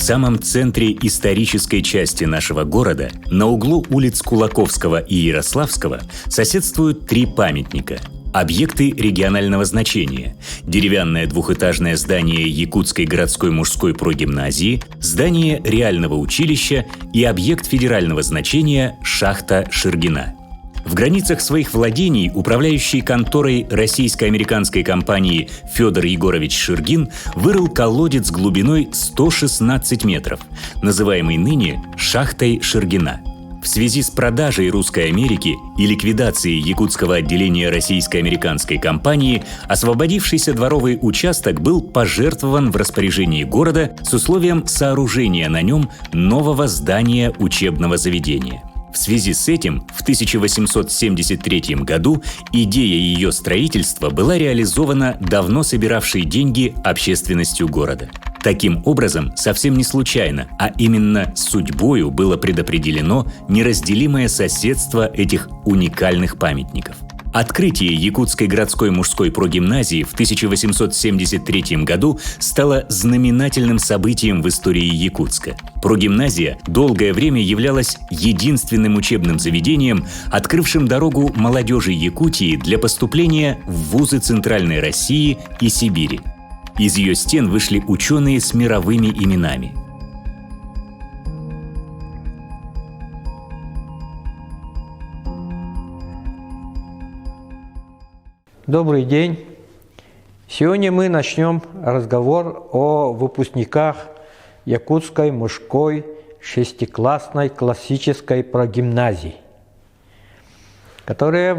самом центре исторической части нашего города, на углу улиц Кулаковского и Ярославского, соседствуют три памятника – объекты регионального значения: деревянное двухэтажное здание Якутской городской мужской прогимназии, здание реального училища и объект федерального значения – шахта Ширгина. В границах своих владений управляющий конторой российско-американской компании Федор Егорович Ширгин вырыл колодец глубиной 116 метров, называемый ныне шахтой Ширгина. В связи с продажей Русской Америки и ликвидацией якутского отделения российско-американской компании освободившийся дворовый участок был пожертвован в распоряжении города с условием сооружения на нем нового здания учебного заведения. В связи с этим в 1873 году идея ее строительства была реализована давно собиравшей деньги общественностью города. Таким образом, совсем не случайно, а именно судьбою было предопределено неразделимое соседство этих уникальных памятников. Открытие Якутской городской мужской прогимназии в 1873 году стало знаменательным событием в истории Якутска. Прогимназия долгое время являлась единственным учебным заведением, открывшим дорогу молодежи Якутии для поступления в вузы Центральной России и Сибири. Из ее стен вышли ученые с мировыми именами. Добрый день! Сегодня мы начнем разговор о выпускниках Якутской мужской шестиклассной классической прогимназии, которая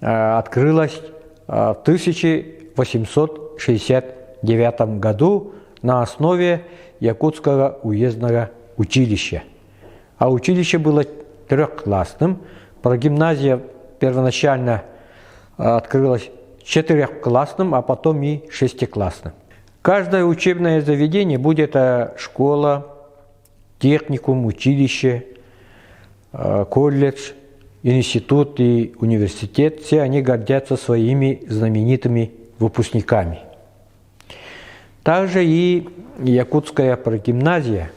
открылась в 1869 году на основе Якутского уездного училища. А училище было трехклассным. Прогимназия первоначально открылось четырехклассным, а потом и шестиклассным. Каждое учебное заведение, будь это школа, техникум, училище, колледж, институт и университет, все они гордятся своими знаменитыми выпускниками. Также и Якутская прогимназия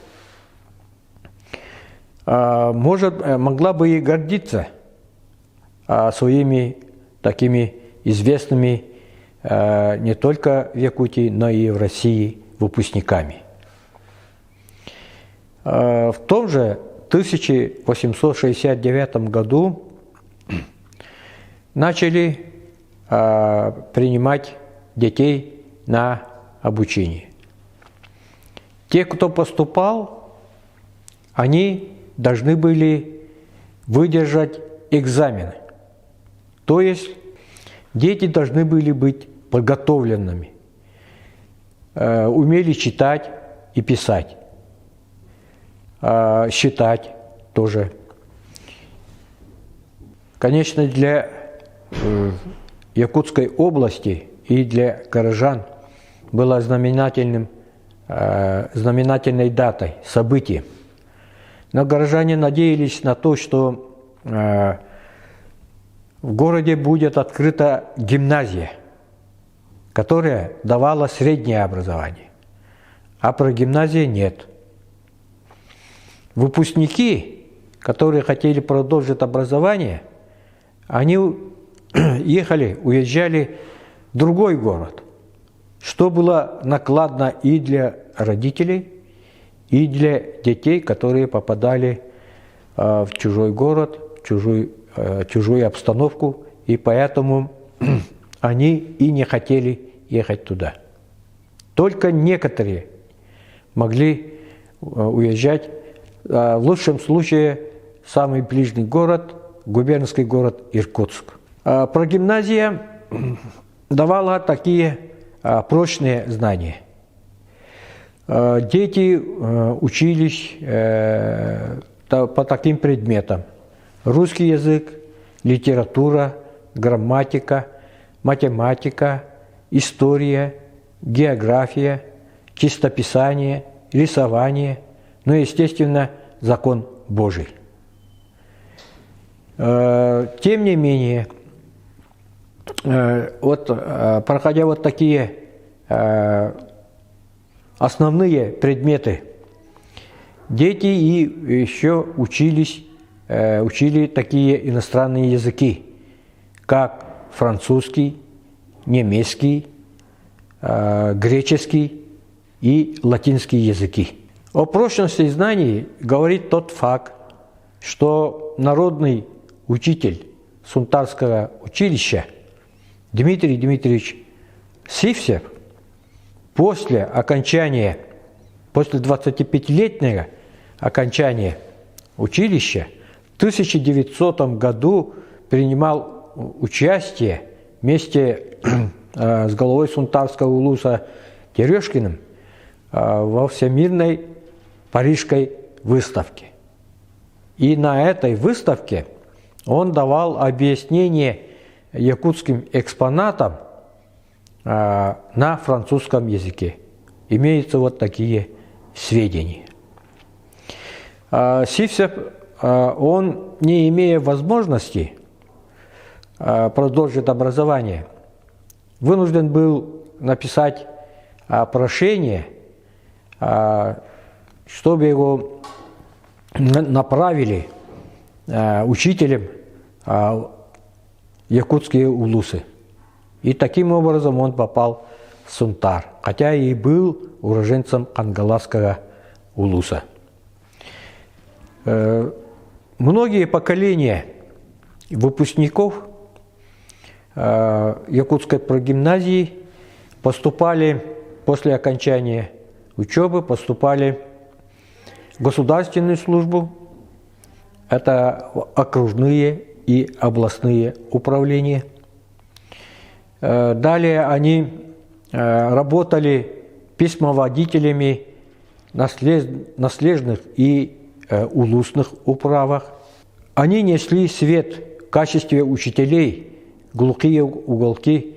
могла бы и гордиться своими такими известными не только в Якутии, но и в России выпускниками. В том же 1869 году начали принимать детей на обучение. Те, кто поступал, они должны были выдержать экзамены. То есть дети должны были быть подготовленными, умели читать и писать, считать тоже. Конечно, для Якутской области и для горожан было знаменательной датой, событием. Но горожане надеялись на то, что в городе будет открыта гимназия, которая давала среднее образование, а про гимназию нет. Выпускники, которые хотели продолжить образование, они уезжали в другой город, что было накладно и для родителей, и для детей, которые попадали в чужой город, в чужую обстановку, и поэтому они и не хотели ехать туда. Только некоторые могли уезжать, в лучшем случае, в самый ближний город, губернский город Иркутск. Прогимназия давала такие прочные знания. Дети учились по таким предметам: русский язык, литература, грамматика, математика, история, география, чистописание, рисование, ну и, естественно, закон Божий. Тем не менее, проходя такие основные предметы. Дети и еще учили такие иностранные языки, как французский, немецкий, греческий и латинский языки. О прочности знаний говорит тот факт, что народный учитель Сунтарского училища Дмитрий Дмитриевич Сивсев после 25-летнего окончания училища в 1900 году принимал участие вместе с главой Сунтарского улуса Терешкиным во Всемирной Парижской выставке. И на этой выставке он давал объяснение якутским экспонатам на французском языке. Имеются вот такие сведения. Сивсев, он, не имея возможности продолжить образование, вынужден был написать прошение, чтобы его направили учителем якутские улусы. И таким образом он попал в Сунтар, хотя и был уроженцем Ангаласского улуса. Многие поколения выпускников якутской прогимназии поступали после окончания учебы, поступали в государственную службу, это окружные и областные управления. Далее они работали письмоводителями наследных и улусных управах. Они несли свет в качестве учителей глухие уголки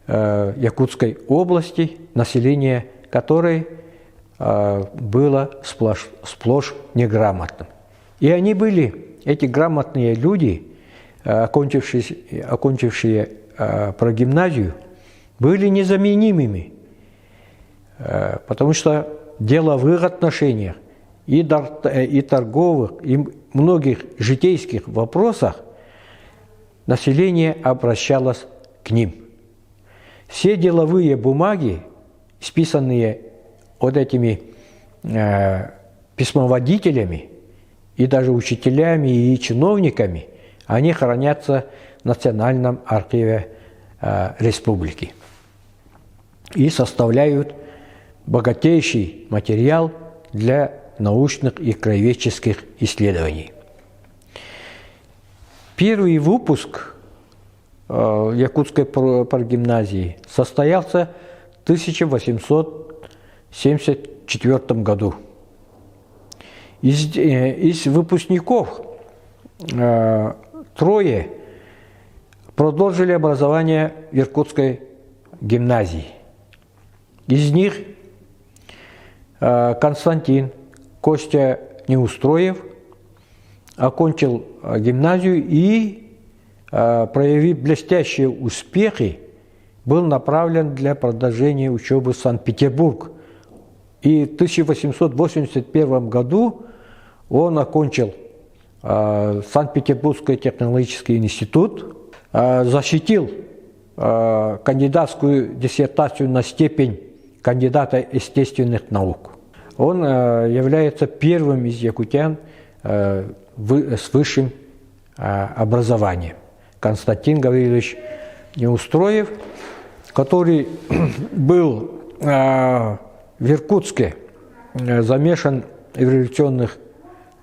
Якутской области, население которой было сплошь неграмотным. И они были, эти грамотные люди, окончившие прогимназию, были незаменимыми, потому что в деловых отношениях и торговых, и многих житейских вопросах население обращалось к ним. Все деловые бумаги, списанные вот этими письмоводителями и даже учителями и чиновниками, они хранятся в Национальном архиве республики и составляют богатейший материал для научных и краеведческих исследований. Первый выпуск Якутской прогимназии состоялся в 1874 году. Из выпускников трое продолжили образование в Иркутской гимназии. Из них Константин Костя Неустроев окончил гимназию и, проявив блестящие успехи, был направлен для продолжения учебы в Санкт-Петербург. И в 1881 году он окончил Санкт-Петербургский технологический институт, защитил кандидатскую диссертацию на степень кандидата естественных наук. Он является первым из якутян с высшим образованием. Константин Гаврилович Неустроев, который был в Иркутске замешан в революционных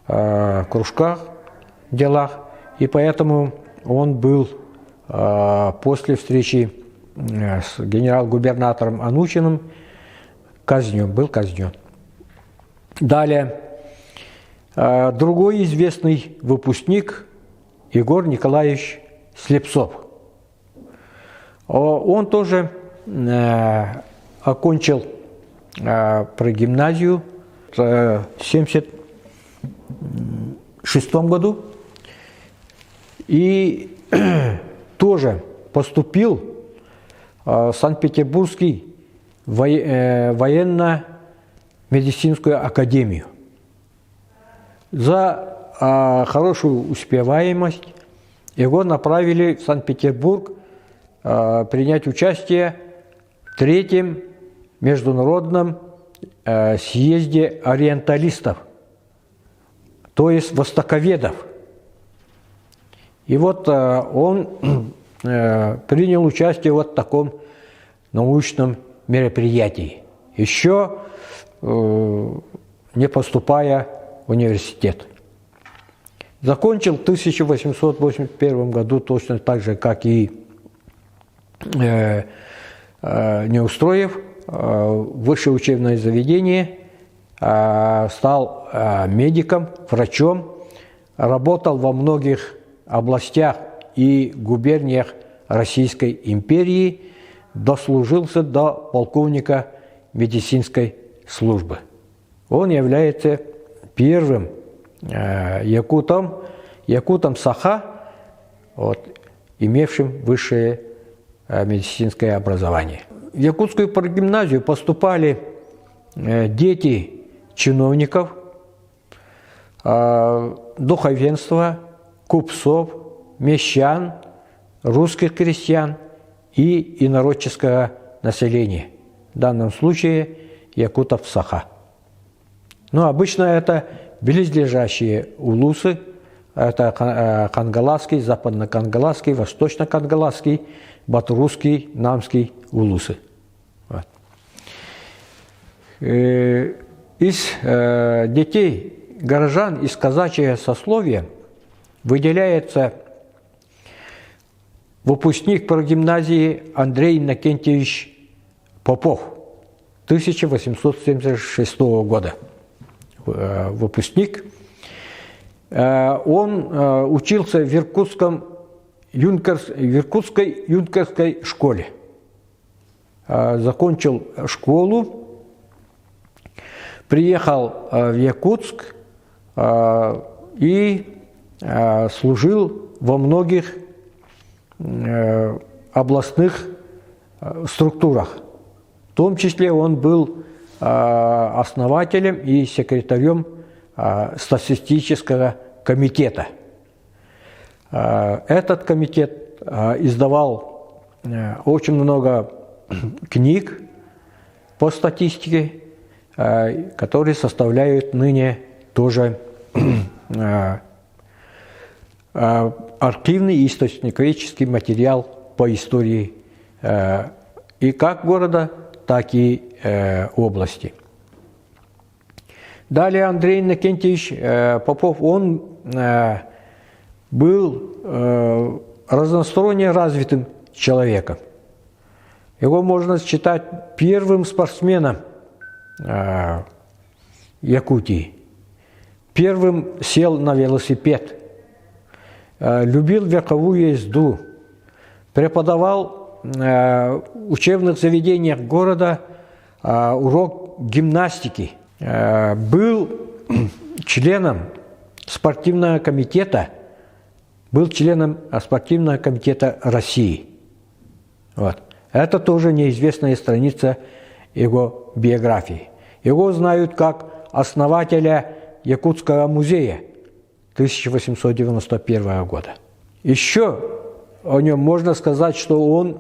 кружках, делах, и поэтому он был после встречи с генерал-губернатором Анучиным был казнен. Далее, другой известный выпускник Егор Николаевич Слепцов. Он тоже окончил прогимназию в 1976 году и тоже поступил в Санкт-Петербургский военно медицинскую академию. За хорошую успеваемость его направили в Санкт-Петербург принять участие в третьем международном съезде ориенталистов, то есть востоковедов. И вот он принял участие в таком научном мероприятии, еще не поступая в университет. Закончил в 1881 году точно так же, как и Неустроев, высшее учебное заведение, стал медиком, врачом, работал во многих областях и губерниях Российской империи, дослужился до полковника медицинской службы. Он является первым якутом Саха, имевшим высшее медицинское образование. В якутскую прогимназию поступали дети чиновников, духовенства, купцов, мещан, русских крестьян и инородческого населения. В данном случае якутов Саха. Но обычно это близлежащие улусы, это Кангаласский, Западно-Кангаласский, Восточно-Кангаласский, Батурусский, Намский улусы. Вот. Из детей горожан из казачьего сословия выделяется выпускник прогимназии Андрей Иннокентьевич Попов 1876 года. Выпускник. Он учился в Иркутской юнкерской школе. Закончил школу, приехал в Якутск и служил во многих областных структурах. В том числе он был основателем и секретарем статистического комитета. Этот комитет издавал очень много книг по статистике, которые составляют ныне тоже архивный и источниковедческий материал по истории и как города, так и области. Далее Андрей Иннокентьевич Попов, он был разносторонне развитым человеком. Его можно считать первым спортсменом Якутии. Первым сел на велосипед, любил верховую езду, преподавал в учебных заведениях города урок гимнастики, был членом спортивного комитета, России. Вот. Это тоже неизвестная страница его биографии. Его знают как основателя Якутского музея 1891 года. Еще о нем можно сказать, что он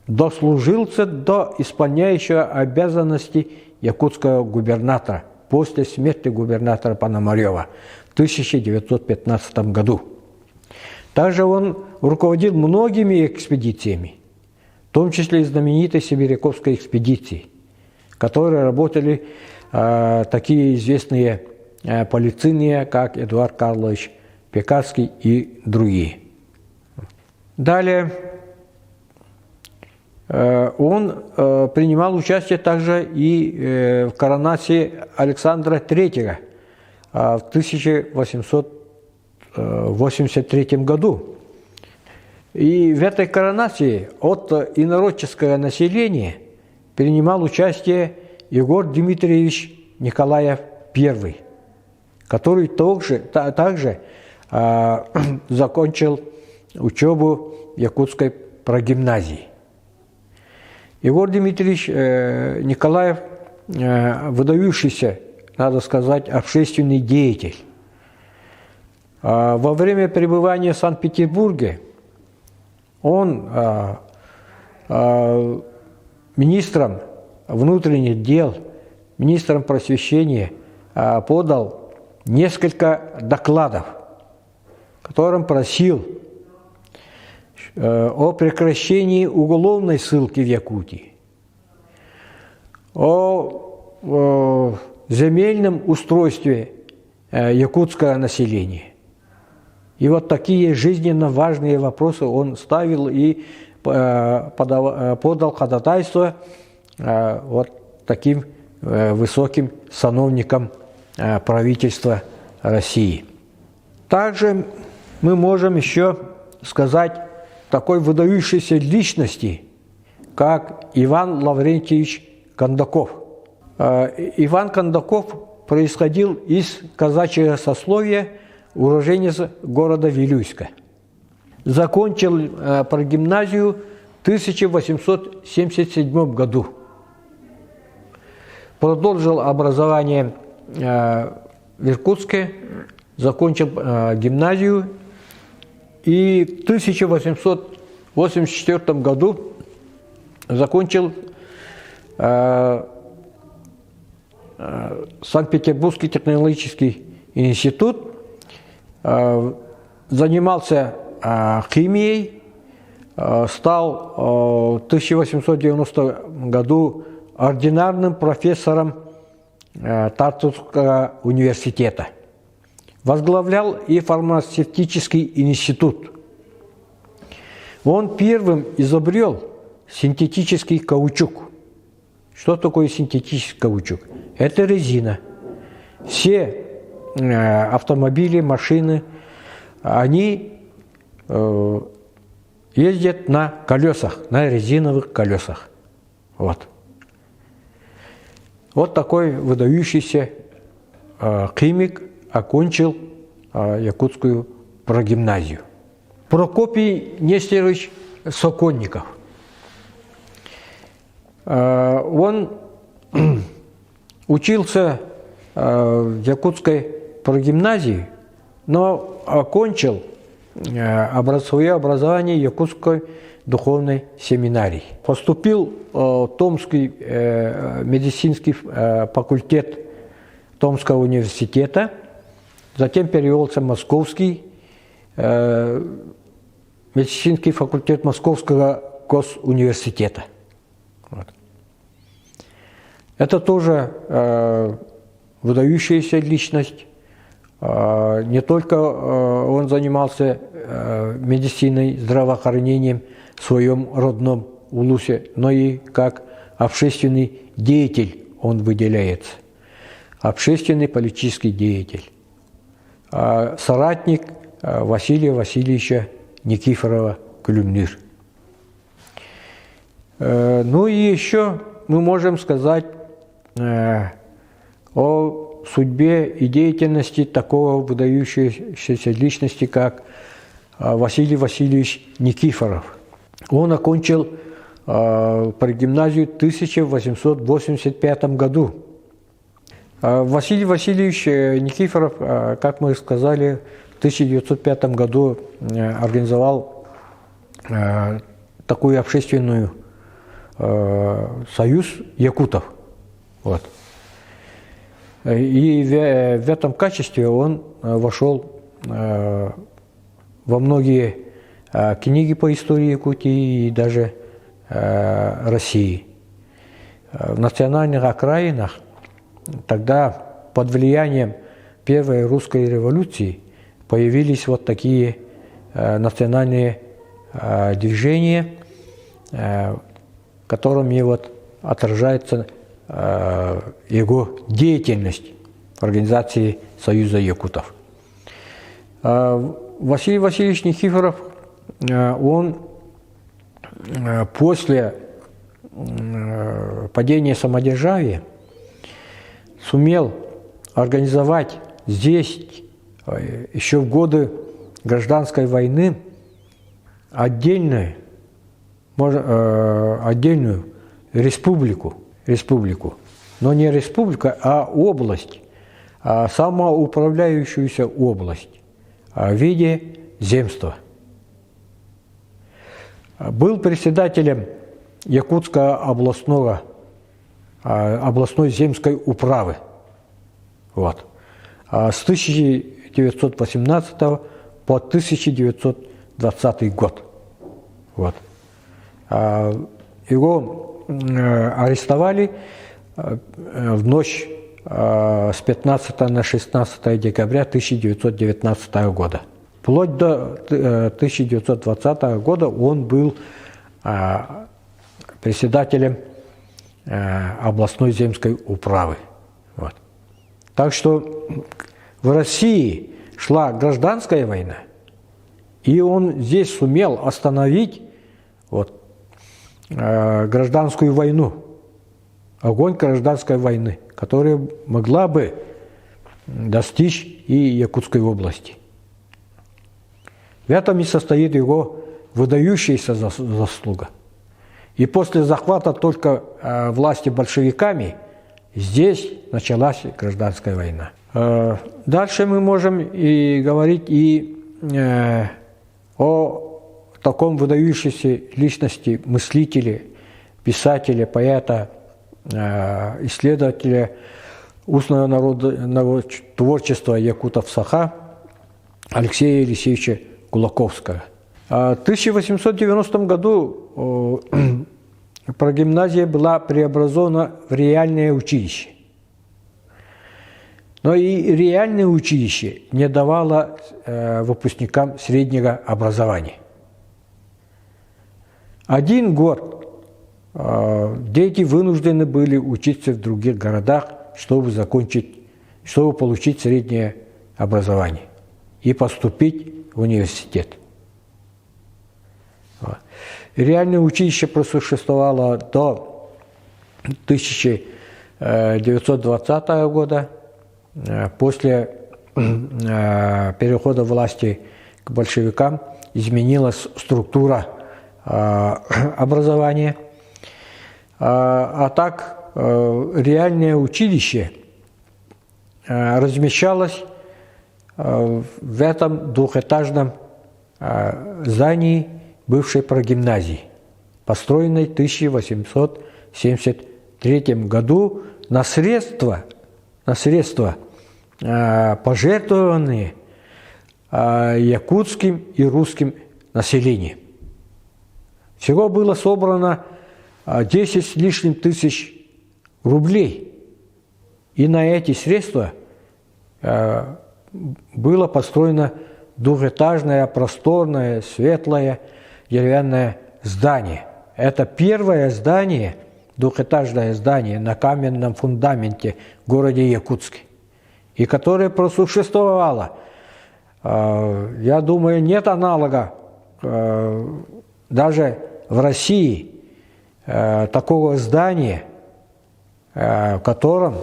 дослужился до исполняющего обязанности якутского губернатора после смерти губернатора Пономарева в 1915 году. Также он руководил многими экспедициями, в том числе и знаменитой Сибиряковской экспедицией, в которой работали такие известные полицейные, как Эдуард Карлович Пекарский и другие. Далее он принимал участие также и в коронации Александра III в 1883 году. И в этой коронации от инородческого населения принимал участие Егор Дмитриевич Николаев I, который также закончил учебу в Якутской прогимназии. Егор Дмитриевич Николаев выдающийся, надо сказать, общественный деятель. Во время пребывания в Санкт-Петербурге он министром внутренних дел, министром просвещения подал несколько докладов, в котором просил о прекращении уголовной ссылки в Якутии, о земельном устройстве якутского населения. И вот такие жизненно важные вопросы он ставил и подал ходатайство вот таким высоким сановникам правительства России. Также мы можем еще сказать такой выдающейся личности, как Иван Лаврентьевич Кондаков. Иван Кондаков происходил из казачьего сословия, уроженец города Вилюйска. Закончил прогимназию в 1877 году. Продолжил образование в Иркутске, закончил гимназию и в 1884 году закончил Санкт-Петербургский технологический институт, занимался химией, стал в 1890 году ординарным профессором Тартусского университета. Возглавлял и фармацевтический институт. Он первым изобрел синтетический каучук. Что такое синтетический каучук? Это резина. Все автомобили, машины, они ездят на колесах, на резиновых колесах. Вот. Вот такой выдающийся химик окончил якутскую прогимназию. Прокопий Нестерович Сокольников. Он учился в якутской прогимназии, но окончил свое образование в Якутской духовной семинарии. Поступил в Томский медицинский факультет Томского университета, затем перевелся в Московский медицинский факультет Московского госуниверситета. Вот. Это тоже выдающаяся личность. Не только он занимался медициной, здравоохранением в своем родном Улусе, но и как общественный деятель он выделяется. Общественный политический деятель. Соратник Василия Васильевича Никифорова Клюмнир. Ну и еще мы можем сказать о судьбе и деятельности такого выдающейся личности, как Василий Васильевич Никифоров. Он окончил прогимназию в 1885 году. Василий Васильевич Никифоров, как мы сказали, в 1905 году организовал такую общественную союз якутов. Вот. И в этом качестве он вошел во многие книги по истории Якутии и даже России. В национальных окраинах тогда под влиянием Первой русской революции появились вот такие национальные движения, которыми вот отражается его деятельность в организации Союза якутов. Василий Васильевич Никифоров, он после падения самодержавия сумел организовать здесь еще в годы гражданской войны отдельную республику но не республика, а область, самоуправляющуюся область в виде земства. Был председателем Якутской областной земской управы. Вот. С 1918 по 1920 год. Вот. Его арестовали в ночь с 15 на 16 декабря 1919 года. Вплоть до 1920 года он был председателем областной земской управы. Вот. Так что в России шла гражданская война, и он здесь сумел остановить вот, гражданскую войну, огонь гражданской войны, которая могла бы достичь и Якутской области. В этом и состоит его выдающаяся заслуга. И после захвата только власти большевиками здесь началась гражданская война. Дальше мы можем и говорить и о таком выдающейся личности мыслителя, писателя, поэта, исследователя устного народного творчества якутов-саха Алексея Елисеевича Кулаковского. В 1890 году прогимназия была преобразована в реальное училище. Но и реальное училище не давало выпускникам среднего образования. 1 год дети вынуждены были учиться в других городах, чтобы получить среднее образование и поступить в университет. Реальное училище просуществовало до 1920 года. После перехода власти к большевикам изменилась структура образования. А так реальное училище размещалось в этом двухэтажном здании бывшей прогимназии, построенной в 1873 году на средства, пожертвованные якутским и русским населением. Всего было собрано 10 с лишним тысяч рублей. И на эти средства было построено двухэтажное, просторное, светлое деревянное здание. Это первое здание, двухэтажное здание на каменном фундаменте в городе Якутске, и которое просуществовало. Я думаю, нет аналога даже в России такого здания, в котором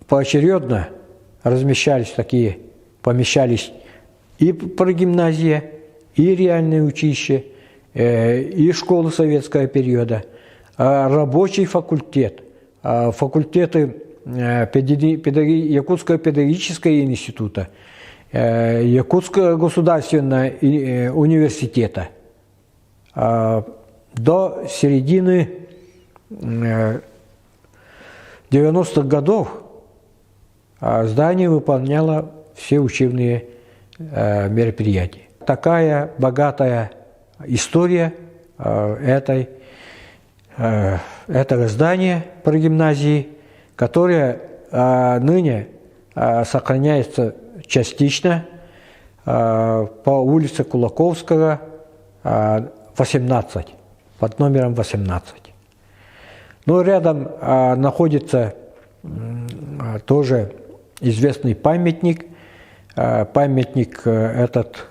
поочередно помещались и прогимназия, и реальное училище, и школа советского периода, рабочий факультет, факультеты Якутского педагогического института, Якутского государственного университета. До середины 90-х годов здание выполняло все учебные мероприятия. Такая богатая история этого здания прогимназии, которое ныне сохраняется частично по улице Кулаковского, 18, под номером 18. Но рядом находится тоже известный памятник. Памятник этот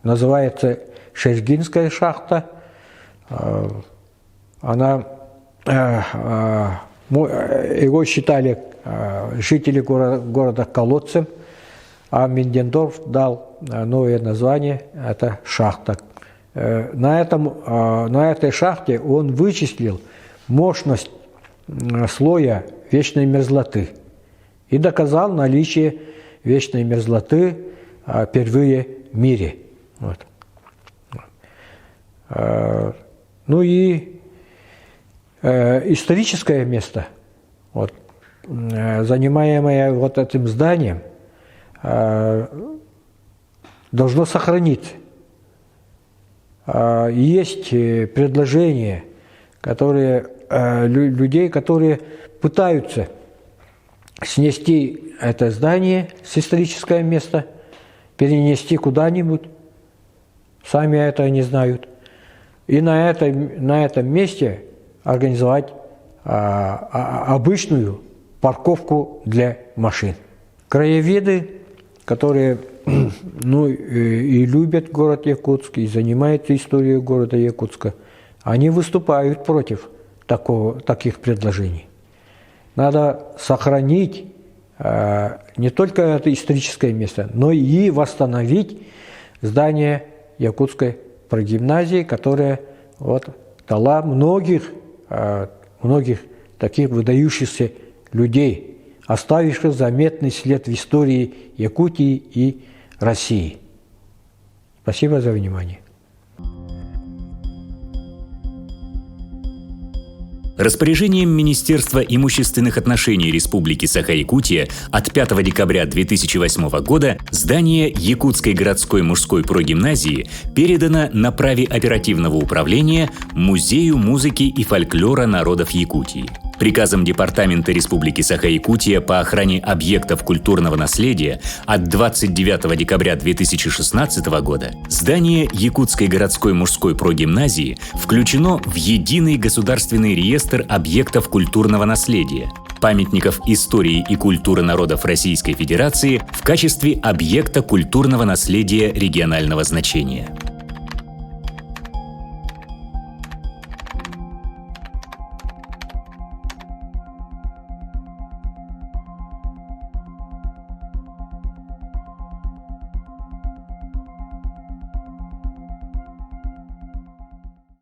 называется Шерьгинская шахта. Его считали жители города колодцем, а Миндендорф дал новое название, это шахта. на этой шахте он вычислил мощность слоя вечной мерзлоты и доказал наличие вечной мерзлоты впервые в мире. Вот. Ну и историческое место, вот, занимаемое вот этим зданием, должно сохраниться. Есть предложения, людей, которые пытаются снести это здание с историческое место, перенести куда-нибудь, сами это не знают, и на этом месте организовать обычную парковку для машин. Краеведы, которые и любят город Якутск, и занимаются историей города Якутска, они выступают против таких предложений. Надо сохранить не только это историческое место, но и восстановить здание Якутской прогимназии, которая вот дала многих таких выдающихся людей, оставивших заметный след в истории Якутии и России. Спасибо за внимание. Распоряжением Министерства имущественных отношений Республики Саха-Якутия от 5 декабря 2008 года здание Якутской городской мужской прогимназии передано на праве оперативного управления Музею музыки и фольклора народов Якутии. Приказом Департамента Республики Саха-Якутия по охране объектов культурного наследия от 29 декабря 2016 года здание Якутской городской мужской прогимназии включено в единый государственный реестр объектов культурного наследия, памятников истории и культуры народов Российской Федерации в качестве объекта культурного наследия регионального значения.